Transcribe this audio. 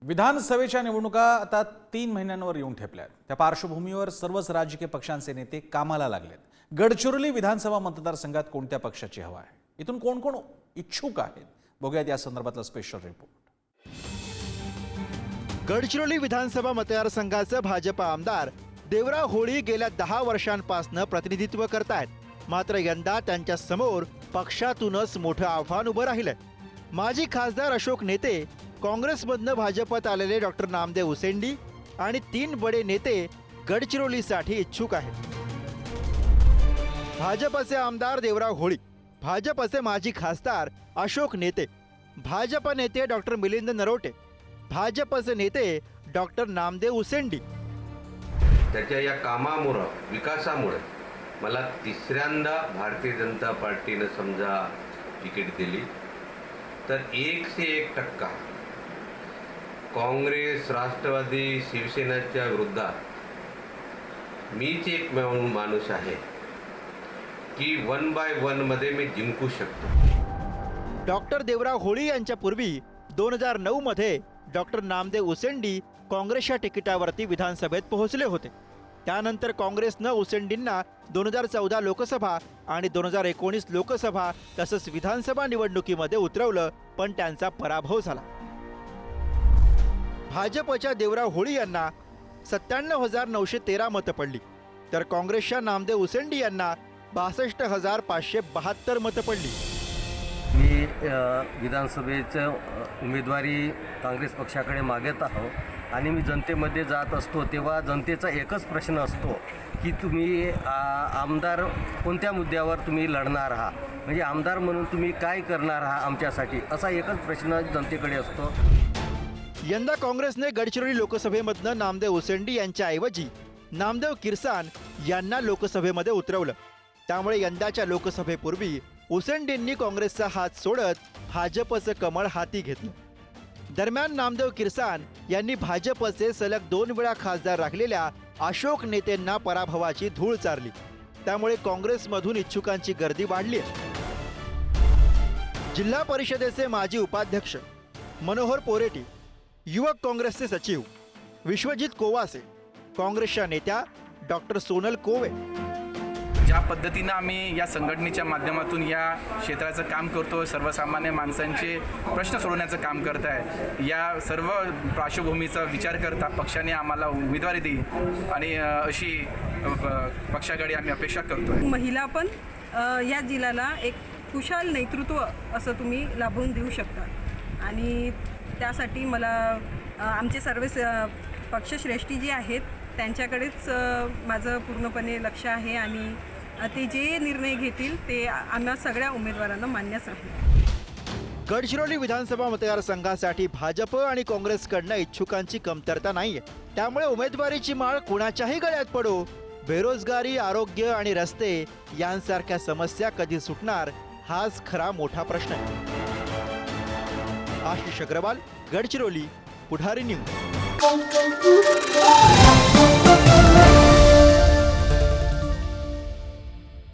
विधानसभेच्या निवडणुका आता 3 महिन्यांवर येऊन ठेपल्यात। त्या पार्श्वभूमीवर सर्वच राजकीय पक्षांचे नेते कामाला लागलेत। गडचिरोली विधानसभा मतदारसंघात कोणत्या पक्षाची हवा आहे, इथून कोण कोण इच्छुक आहेत, बघूयात या संदर्भातला स्पेशल रिपोर्ट। गडचिरोली विधानसभा मतदारसंघाचे भाजप आमदार देवराव होळी गेल्या 10 वर्षांपासून प्रतिनिधित्व करतायत। मात्र यंदा त्यांच्या समोर पक्षातूनच मोठं आव्हान उभं राहिलंय। माजी खासदार अशोक नेते, काँग्रेसमधनं भाजपात आलेले डॉक्टर नामदेव उसेंडी आणि 3 बडे नेते गडचिरोलीसाठी इच्छुक आहेत। भाजपचे आमदार देवराव होळी, भाजपचे माजी खासदार अशोक नेते, भाजप नेते डॉक्टर मिलिंद नरोटे, भाजपचे नेते डॉक्टर नामदेव उसेंडी। त्याच्या या कामामुळे, विकासामुळे मला तिसऱ्यांदा भारतीय जनता पार्टीने समजा तिकीट दिली तर 101% काँग्रेस, राष्ट्रवादी, शिवसेनेच्या विरोधात मीच एक माणूस आहे की 1 बाय 1 मध्ये मी जिंकू शकतो। डॉक्टर देवराव होळी यांच्या पूर्वी 2009 मध्ये डॉक्टर नामदेव उसेंडी काँग्रेसच्या तिकिटावरती विधानसभेत पोहोचले होते। त्यानंतर काँग्रेसनं उसेंडींना 2014 लोकसभा आणि 2019 लोकसभा तसंच विधानसभा निवडणुकीमध्ये उतरवलं, पण त्यांचा पराभव झाला। भाजपच्या देवराव होळी यांना 97,913 मतं पडली, तर काँग्रेसच्या नामदेव उसेंडी यांना 62,572 मतं पडली। मी विधानसभेचं उमेदवारी काँग्रेस पक्षाकडे मागत आहो आणि मी जनतेमध्ये जात असतो तेव्हा जनतेचा एकच प्रश्न असतो की तुम्ही आमदार कोणत्या मुद्द्यावर तुम्ही लढणार आहात, म्हणजे आमदार म्हणून तुम्ही काय करणार आहात आमच्यासाठी, असा एकच प्रश्न जनतेकडे असतो। यंदा काँग्रेसने गडचिरोली लोकसभेमधनं नामदेव उसेंडी यांच्या ऐवजी नामदेव किरसान यांना लोकसभेमध्ये उतरवलं। त्यामुळे यंदाच्या लोकसभेपूर्वी उसेंडींनी काँग्रेसचा हात सोडत भाजपचं कमळ हाती घेतलं। दरम्यान नामदेव किरसान यांनी भाजपचे सलग 2 वेळा खासदार राहिलेल्या अशोक नेतेंना पराभवाची धूळ चारली। त्यामुळे काँग्रेसमधून इच्छुकांची गर्दी वाढली आहे। जिल्हा परिषदेचे माजी उपाध्यक्ष मनोहर पोरेटी, युवक काँग्रेसचे सचिव विश्वजित कोवासे, काँग्रेसच्या नेत्या डॉक्टर सोनल कोवे। ज्या पद्धतीनं आम्ही या संघटनेच्या माध्यमातून या क्षेत्राचं काम करतो, सर्वसामान्य माणसांचे प्रश्न सोडवण्याचं काम करत आहे, या सर्व पार्श्वभूमीचा विचार करता पक्षाने आम्हाला उमेदवारी देईल आणि अशी पक्षाकडे आम्ही अपेक्षा करतो। महिला पण या जिल्ह्याला एक कुशल नेतृत्व असं तुम्ही लाभून देऊ शकता आणि त्यासाठी मला आमचे सर्व पक्षश्रेष्ठी जी आहेत त्यांच्याकडेच माझं पूर्णपणे लक्ष आहे आणि ते जे निर्णय घेतील ते आम्हा सगळ्या उमेदवारांना मान्यच आहे। गडचिरोली विधानसभा मतदारसंघासाठी भाजप आणि काँग्रेसकडनं इच्छुकांची कमतरता नाहीये। त्यामुळे उमेदवारीची माळ कुणाच्याही गळ्यात पडो, बेरोजगारी, आरोग्य आणि रस्ते यांसारख्या समस्या कधी सुटणार, हाच खरा मोठा प्रश्न आहे। आशिष अग्रवाल, गडचिरोली, पुढारी न्यूज।